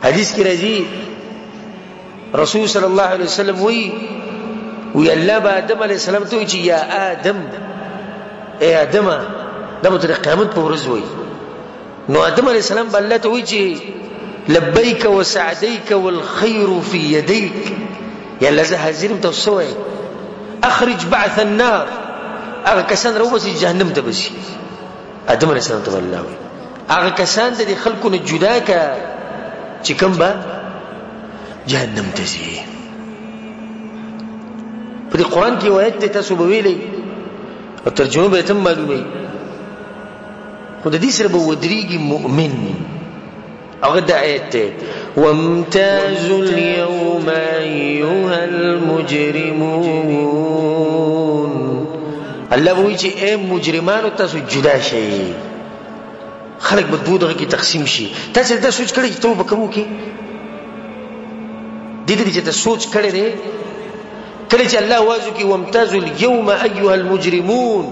حدیث کی راځي رسول صلی الله علیه وسلم وی الله با آدم علیه السلام ته چې یا آدم اے آدم دا متر قیامت په ورځ وی نو آدم علیه السلام به الله ته وی چې لبیک وسعدیک والخير في يديك یا الله زه حاضر ته وسوي اخرج بعث النار هغه کسان راوبسي جهنم ته بسي آدم علیه السلام ته الله وی هغه کسان د خلکو نه جدا کا چې کوم به جهنم ته ځي په قرآن کې آیت ته تاسو به ویلې او ترجمه به تم معلومه خو د دې سره به ودرېږي مؤمن هغه د آیت ته وامتازوا اليوم ايها المجرمون الله به وایي چې اے مجرمانو تاسو جدا شئ خلق به دوه دغه کې تقسیم شي تاسو دا سوچ کړئ چې توبه کوو کې د دې چې تاسو سوچ کړئ نه کله چې الله وازو کې وامتازوا اليوم ايها المجرمون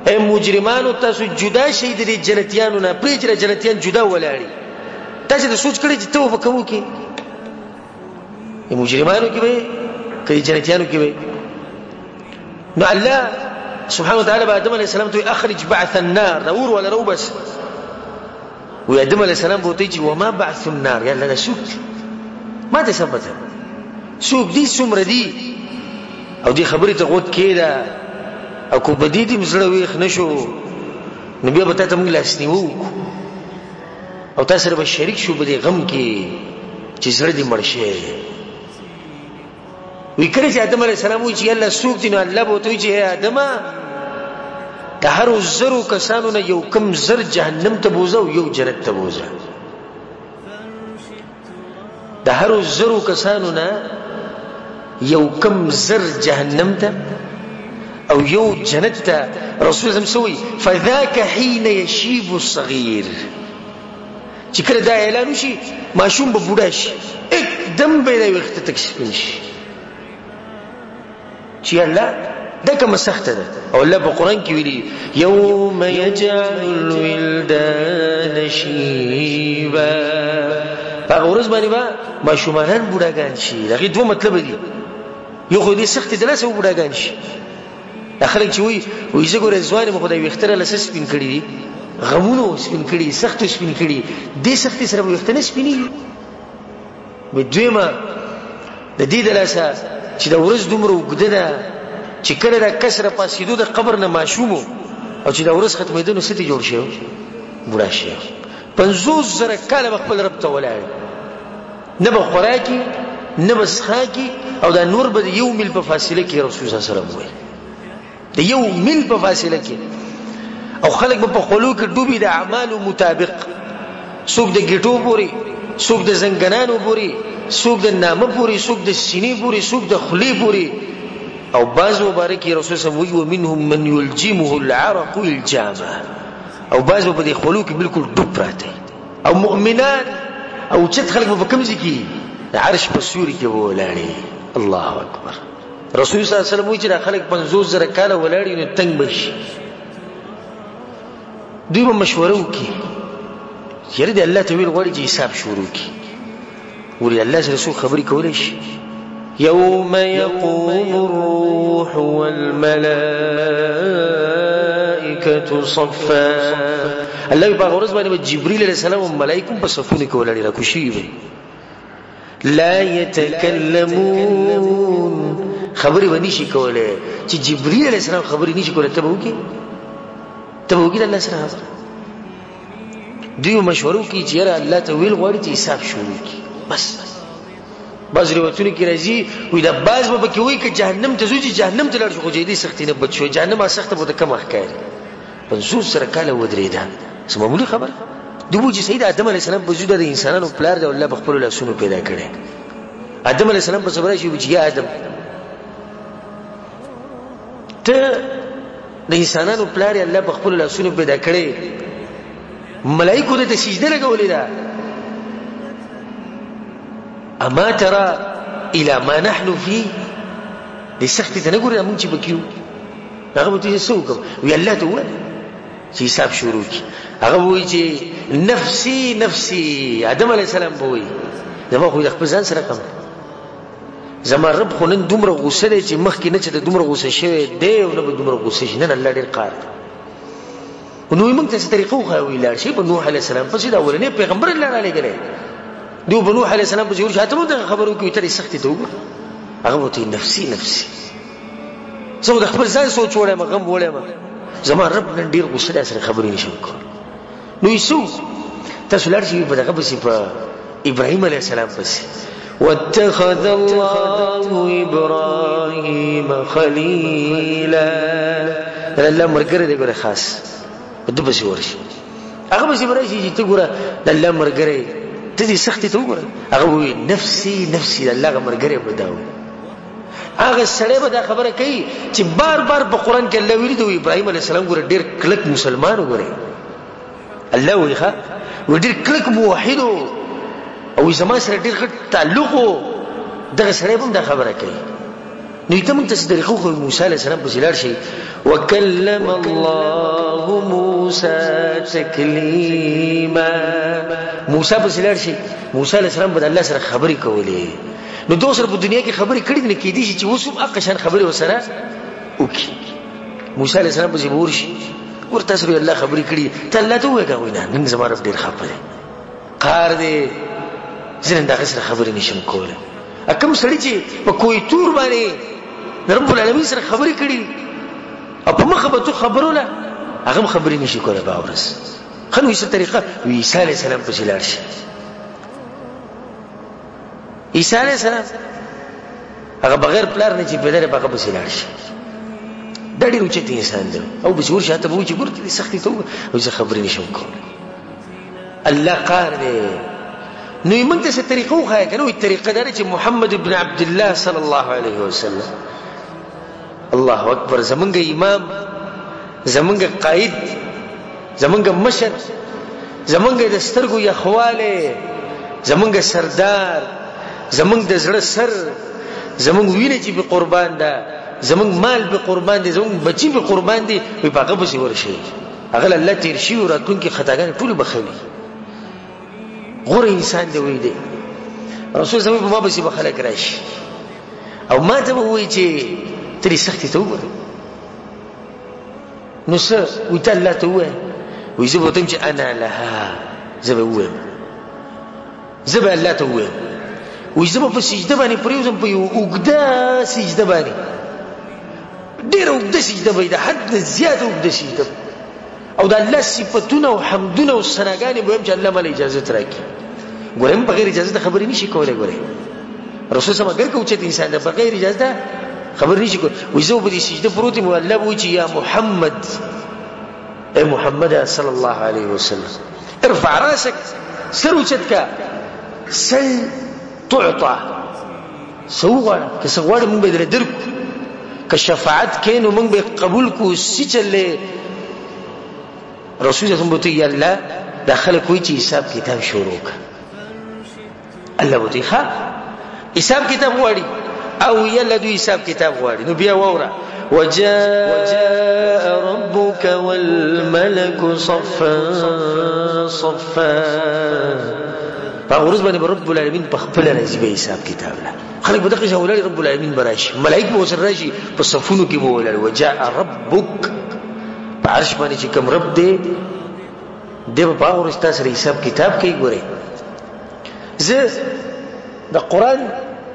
اے مجرمانو تاسو جدا شئ د جنتیانو نه پرې چې جنتیان جدا ولاړي تاسو دا سوچ کړئ چې توبه کوو کې مجرمانو کې به کې جنتیانو کې به نو الله سبحانه وتعالى آدم عليه السلام تو اخرج بعث النار نور ولا رو بس وآدم عليه السلام بوتيجي وما بعث النار يلا لا سوق ما تثبتها سوق دي سمره دي او دي خبري تغوت كده او کو بديدي مزړه ويخ نشو نبي به ته موږ لاسنیو او تاسو سره به شریک شو بده غم کې چې زړه دي مرشه وی کړي چې آدم علیه السلام وی چې الله سوق دي نو الله به توي چې آدم د هر زرو کسانو نه یو کم زر جهنم ته بوزه او یو جنت ته بوزه د هر زرو کسانو نه یو کم زر جهنم ته او یو جنت ته رسول الله سوي فذاك حين يشيب الصغير چې کله دا اعلان وشي ماشوم به بوډا شي एकदम به د وخت تکسپین شي چې الله دا کوم سخت ده او الله په قران کې ویلي يوم يجعل الولدان شيبا هغه ورځ باندې با ماشومان بوډاګان شي دغه دوه مطلب دي یو خو دې سخت ده لاسه بوډاګان شي اخر کې وي زه ګورې ځوان مخ د وختره لاسه سپین کړی دي غمونو سپین کړی سخت سپین کړی دې سخت سره وختنه سپینی بدویمه د دې د لاسه چې دا ورځ دومره وګده ده چې کله دا کسره پاسېدو د قبر نه ماشومو او چې دا ورځ ختمېدو نو ستې جوړ شي بوډا شي 50,000 کاله خپل رب ته ولاړ نه به خوراکي نه به څښاکي او دا نور به یو میل په فاصله کې رسول الله صلی الله علیه وسلم وایي د یو میل په فاصله کې او خلک به په خلو کې ډوبي د اعمالو مطابق څوک د ګټو پوري څوک د زنګنانو پوري څوک د نامه پوري څوک د سینې پوري څوک د خلی پوري او بعض مبارک رسول الله وی ومنهم من يلجمه العرق الجامه او بعض په دې خلو کې بالکل ډوب راته او مؤمنان او چې خلک په کوم ځای کې عرش په سوري کې ولاړي الله اکبر رسول الله صلی الله علیه وسلم وی چې خلک 50,000 کاله ولاړي نو تنگ بشي دوی به مشوره وکي یره دې الله تعالی غواړي چې حساب شروع کړي ولې الله رسول خبري کولای شي يوم يقوم الروح والملائكة صفا الله يبارك ورځ باندې جبريل عليه السلام او ملائکه په صفونه کې ولړي را کوشي لا يتكلمون خبري ونی شي کوله چې جبريل عليه السلام خبري نشي کوله ته وګي الله سره دیو مشورو کی چې الله تعالی غواړي چې حساب شروع کړي بس بعض روایتونه کې راځي وي دا بعض به کې وي چې جهنم ته ځي جهنم ته لړ شو جدي سختي نه بچو جهنم سخته به کم احکار 50 کاله ودرېدا سم معمولی خبر دوی چې سید آدم علی السلام په وجود د انسانانو پلار دی الله بخپل لاسونو پیدا کړي آدم علی السلام په صبر شي چې یا آدم ته د انسانانو پلار الله بخپل لاسونو پیدا کړي ملائکه ته سجده لګولې ده اما ترى الى ما نحن فيه دي سختي ته نګورې موږ چې بکیو هغه به تاسو وکړو وی الله ته وایي چې حساب شروع کی. هغه وایي چې نفسي نفسي. آدم علیه السلام به وایي زما خو د خپل ځان سره کم، زما رب خو نن دومره غوسه دی چې مخکې نه چې د دومره غوسه شوی دی او نه به دومره غوسه شي. نن الله ډېر قهر دی. نو موږ ته څه طریقه وښایو لاړ شي په نوح علیه السلام پسې د اولنی پیغمبر الله رالیږلی دی. په نوح علیه السلام پسې ورشي هته به دغه خبره وکړي ته یې سختې ته وګوره. هغه به ورته نفسي نفسي، زه د خپل ځان سوچ وړی یم، غم وړی یم، زما رب نن ډېر غوسه دی سره خبرې نشم کولی. نو یې څه تاسو لاړ شئ په دغه پسې په ابراهیم علیه السلام پسې واتخذ الله ابراهیم خلیلا. الله ملګری دی ګوره خاص په ده پسې ورشي. هغه پسې به راشي چې ته ګوره د الله ملګری ته دې سختې ته وګوره. هغه به وایي نفسي نفسي، د الله هغه ملګری به دا وایي. هغه سړی به دا خبره کوي چې بار بار په قرآن کې الله ویلي دی ابراهیم علیه السلام ګوره ډېر کلک مسلمان وګورئ. الله وایي ښه ډېر کلک موحد او زما سره ډېر غټ تعلق و. دغه سړی به هم دا خبره کوي. نو ته موږ ته څه طریقه وښیو. موسی علیه السلام پسې لاړ شي وکلم الله موسی تکلیما. موسی پسې لاړ شي. موسی علیه السلام به د الله سره خبرې کولې. نو دوی سره په دنیا کې خبرې کړي دي، نه کېدی شي چې اوس هم هغه شان خبرې ورسره وکړي. موسی علیه السلام پسې به ورشي ورته تاسو الله خبرې کړي ته الله ته ووایه که وایي نه نن زما رب ډېر خفه دی، قهر دی، زه نن د هغه سره خبرې نشم کولی. کوم سړي چې په کویتور باندې د رب العالمین سره خبرې کړي او په مخه به تو خبروله هغه هم خبرې نشي کولی به ورځ. ښه نو څه طریقه وي عیسی علیه السلام پسې لاړ شي. عیسی علیه السلام هغه بغیر پلار نه چې پیدا دی په هغه پسې لاړ شي. دا ډېر اوچت انسان دی او پسې ورشي هلته به وایي چې ګوره ته دې سختې ته وګوره او زه خبرې نشم کولی. الله قهر دی. نو یې موږ ته څه طریقه وښایه که نه وایي طریقه دا ده چې محمد بن عبدالله صلی الله علیه وسلم الله اکبر زمونږ امام، زمونږ قائد، زمونږ مشر، زمونږ د سترګو یخوالی، زمونږ سردار، زمونږ د زړه سر، زمونږ وینه چې به قربان ده، زمونږ مال به قربان دي، زمونږ بچي به قربان دي. وایي په هغه پسې ورشئ. هغه له الله تېر شوي راتلونکي خطاګانې ټولې بخوي. غوره انسان دی وایي دی. رسول زموږ په ما پسې به خلک راشي او ما ته به وایي چې ته دې سختې ته وګوره. نو څه وایي ته الله ته ووایه. وایي زه به ورته وایم چې انا لها، زه به ووایم، زه به الله ته ووایم. وایي زه به په سجده باندې پرېوځم، په یو اوږده سجده باندې، ډېره اوږده سجده به وي، د حد نه زیاته اوږده سجده، او د الله صفتونه او حمدونه او ثناګانې به وایم چې الله مله اجازت راکړي. ګورئ هم بغیر اجازته خبرې نشي کولی. ګورئ رسول صلی الله علیه وسلم اوچت انسان دی، بغیر اجازته خبرې نشي کولی. وایي زه به په دې سجده پروت یم او الله به وایي چې یا محمد، ای محمد صلی الله علیه وسلم ارفع راسک، سر اوچت کا، سل تعطى، څه وغواړه، که څه غواړې موږ به یې درله درکړو، که شفاعت کوې نو موږ به یې قبول کړو. څه چلې رسول صلی الله علیه وسلم یا الله دا خلک وایي چې حساب کتاب شروع کړه. الله به ښه حساب کتاب غواړي او یله دوی حساب کتاب غواړي. نو بیا واوره وجاء ربك والملك صفا صفا. په ورځ باندې رب العالمین په خپل راځي به حساب کتاب له خلک به دغه شاولاري رب العالمین براشي، ملائکه به ورسره راشي په صفونو کې به ولاړ. وجاء ربک په عرش باندې چې کوم رب دی دی به په هغه ورځ تاسو سره حساب کتاب کوي. ګورئ زه د قرآن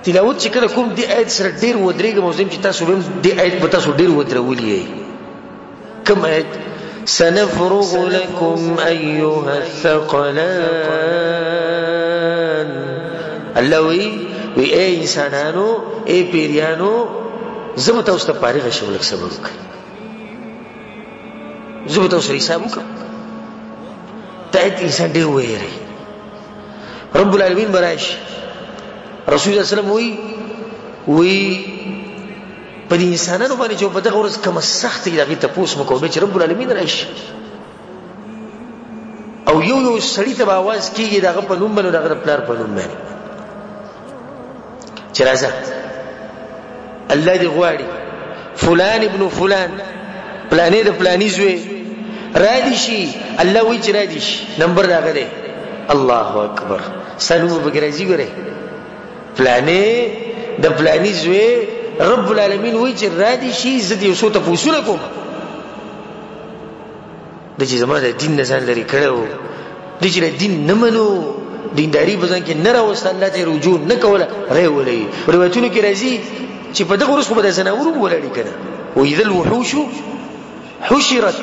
تلاوت چې کله کوم دې آیت سره ډېر ودرېږم او زه چې تاسو به هم دې آیت به تاسو ډېر ودرولي یئ. کوم آیت؟ سنفرغ لكم أيها الثقلان. الله وی اے انسانانو، اے پیریانو، زه به تاسو ته فارغه شم، لږ صبر وکړئ، زه به تاسو سره حساب وکړم. دا آیت انسان ډېر وویری. رب العالمین به راشي. رسول صلی الله علیه وسلم وی په دې انسانانو باندې چې په دغه ورځ کومه سختي د هغې تپوس مو کوو، چې رب العالمین راشي او یو یو سړي ته به اواز کېږي د هغه په نوم باندې، د هغه د پلار په نوم باندې چې راځه الله دې غواړي فلان ابن فلان، پلانې د پلاني زوی، رادي شي الله وی چې رادي شي نمبر راغی دی الله اکبر سنو بګرازي ګره فلانه د فلانی زوی رب العالمین وی چې رادي شي زدي وسو ته پوسونه کوم د چې زموږ د دین نه ځان لري کړو د چې دین نه منو دینداری بزن کې نه راوست الله ته رجوع نه کوله ولې روایتونو کې راځي چې په دغه ورځ په د زناور ولاړی کنه واذا الوحوش حشرت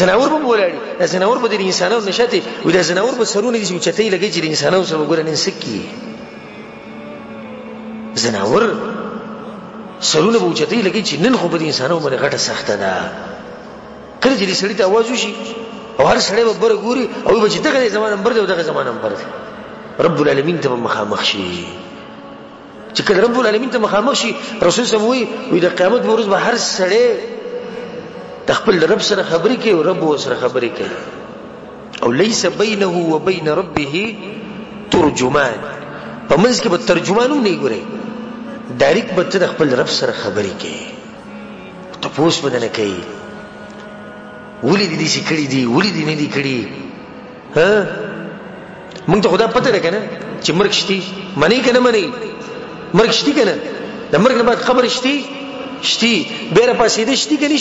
زناور په ولاړی زناور په د انسانانو نشته و د زناور په سرونه دي چې چتې لګي چې د انسانانو سره وګورئ نن سکی زناور سرونه په چتې لګي چې نن خو په انسانانو باندې غټه سخته ده کله چې سړی ته आवाज وشي او هر سړی به بر ګوري او به چې دغه زمانه نمبر دی او دغه زمانه نمبر دی رب العالمین ته مخامخ شي چې کله رب العالمین ته مخامخ شي رسول صلی الله علیه وسلم وي د قیامت په ورځ به هر سړی د خپل رب سره خبرې کوي او رب سره خبرې کوي او ليس بينه وبين ربه ترجمان په منځ کې به ترجمانو نه ګوري ډایرکټ به د خپل رب سره خبرې کوي ته پوس بدنه کوي ولې دې شي کړی دی ولې دې نه دی کړی ها موږ ته خدا پته ده کنه چې مرګ شتي منی کنه منی مرګ شتي کنه د مرګ نه بعد خبر شتي بیره پاسې دې شتي کنه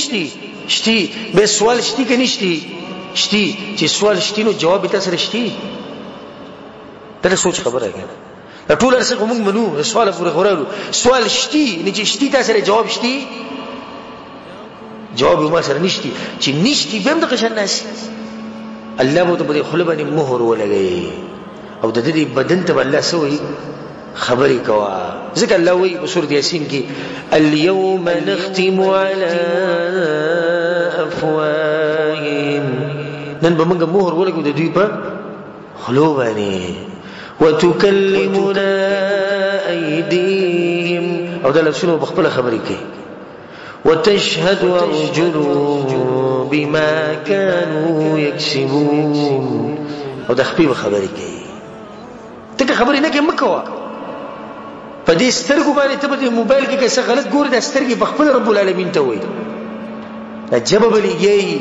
شتي به سوال شتي کنه شتي چې سوال شتي نو جواب به تاسو شتي ته سوچ خبره کنه ټول ارسه موږ منو سوال پورې خورالو سوال شتي نه چې شتي تاسو جواب شتي جواب ما سره نشتی چې نشتی به هم د قشن ناس الله مو ته په خپل باندې مهر ولګي او د دې بدن ته الله سوې خبرې کوا ځکه الله وی په سورۃ یاسین کې اليوم نختم على افواههم نن به موږ مهر ولګو د دوی په خلو باندې وتكلمنا ايديهم او د لسونو بخپل خبرې کوي وتشهد أرجلهم بما كانوا يكسبون او د خپل خبرې کوي ته خبرې نه کوي مکوا په دې سترګو باندې ته په موبایل کې څه غلط ګورې د سترګې په خپل رب العالمین ته وایي د جواب لګي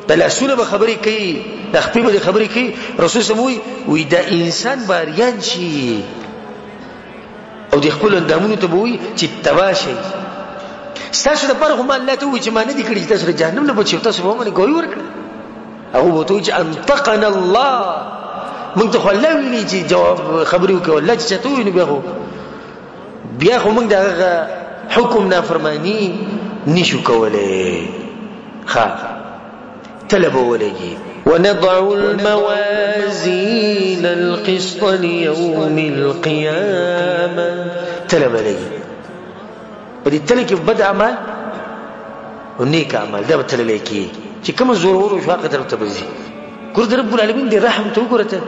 د لاسونو به خبرې کوي د خپل به خبرې کوي رسول الله وی دا انسان باریان شي او د خپل اندامونو ته وایي چې تباشي ستاسو د پاره هم الله ته وایي چې ما نه دي کړی تاسو جهنم نه بچو تاسو به باندې ګوي ورکړه او وته چې انطقنا الله موږ ته الله ویلي چې جواب خبرې وکړو الله چې ته ویني بیا خو موږ دغه حکم نافرمانی نشو کولای ها طلب ولګي ونضع الموازين القسط ليوم القيامة طلب لګي بدي تلك بد اعمال ونيك اعمال ده بتلل کی چې کوم زور ورو شو قدر ته بزي ګور رب العالمین دې رحم ته وګورته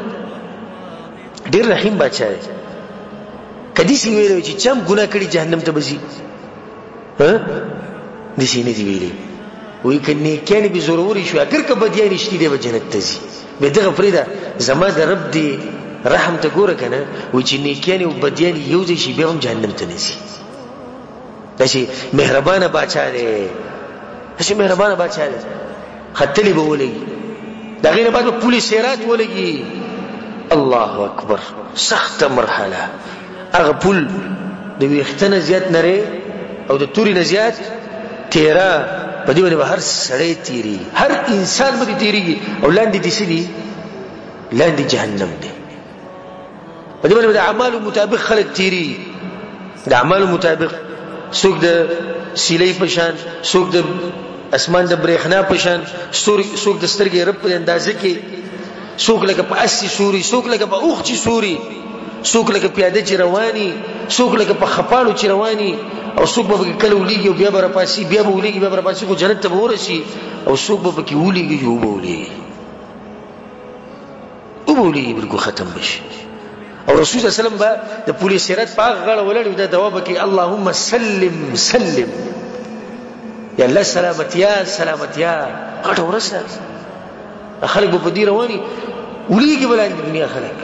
ډیر رحیم بچا دی کدي سی ویلو چې چم ګناه کړی جهنم ته بزي ها دې سی نه دی ویلي وی کني کله به زور ورو شو اگر که بدیا نشتی دی به جنت ته زی به دغه فریدا زما د رب دې رحم ته ګور کنه و چې نیکیانی او بدیانی یو ځای شي به هم جهنم ته نسی دشي مهربانه بچا دی دشي مهربانه بچا دی خطلی به ولګي دا غیر بعد پولیس سیرات ولګي الله اکبر سخت مرحله هغه پول د ویختنه زیات نری او د توري نه زیات تیرا په دې باندې هر سړی تیری هر انسان باندې تیریږي او لاندې دي سړي لاندې جهنم دی په دې باندې د اعمالو مطابق خلک تیری د اعمالو مطابق سوق د سیلې پشان سوق د اسمان د برېخنا پشان سوق د سترګې رب په اندازې کې سوق لکه په اسی سوري سوق لکه په اوخ چی سوري سوق لکه پیاده چی رواني سوق لکه په خپالو چی رواني او سوق به کله وليږي بیا به راپاسي بیا به وليږي بیا به راپاسي خو جنت ته ورسي او سوق به کې وليږي یو به وليږي او وليږي برګو ختم بشي او رسول الله صلی الله علیه وسلم د پولیس سیرت په غاړه ولړ د دوا بکی اللهم سلم سلم یا الله سلامت یا سلامت یا غټ ورسه خلک په دې رواني وليږي بلان دنیا خلک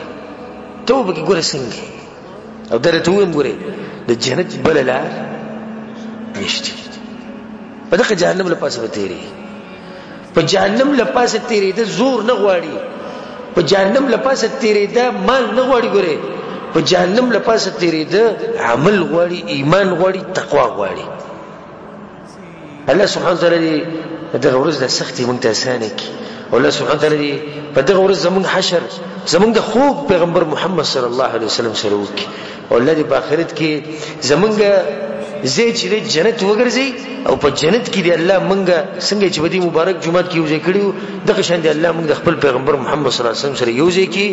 توبه کې ګوره څنګه او درته ویم ګوره د جنت بللا نشته په دغه جهنم له پاسه وتیری په جهنم لپاسه تیرېده زور نه غواړي، په جهنم لپاسه تیرېده مال نه غواړي، ګوره په جهنم لپاسه تیرېده عمل غواړي، ایمان غواړي، تقوا غواړي. الله سبحانه وتعالی دغه ورځ د سختي مونږ ته اسانه کړي. الله سبحانه وتعالی په دغه ورځ زمونږ حشر زمونږ د خوږ پیغمبر محمد صلی الله علیه وسلم سره وکړي، او الله دې په آخرت کې زمونږ زه چې د جنت وګرځي، او په جنت کې دی الله مونږ څنګه چې په دې مبارک جمعات کې یو ځای کړي، دغه شان دی الله مونږ د خپل پیغمبر محمد صلی الله علیه وسلم سره یو ځای کړي.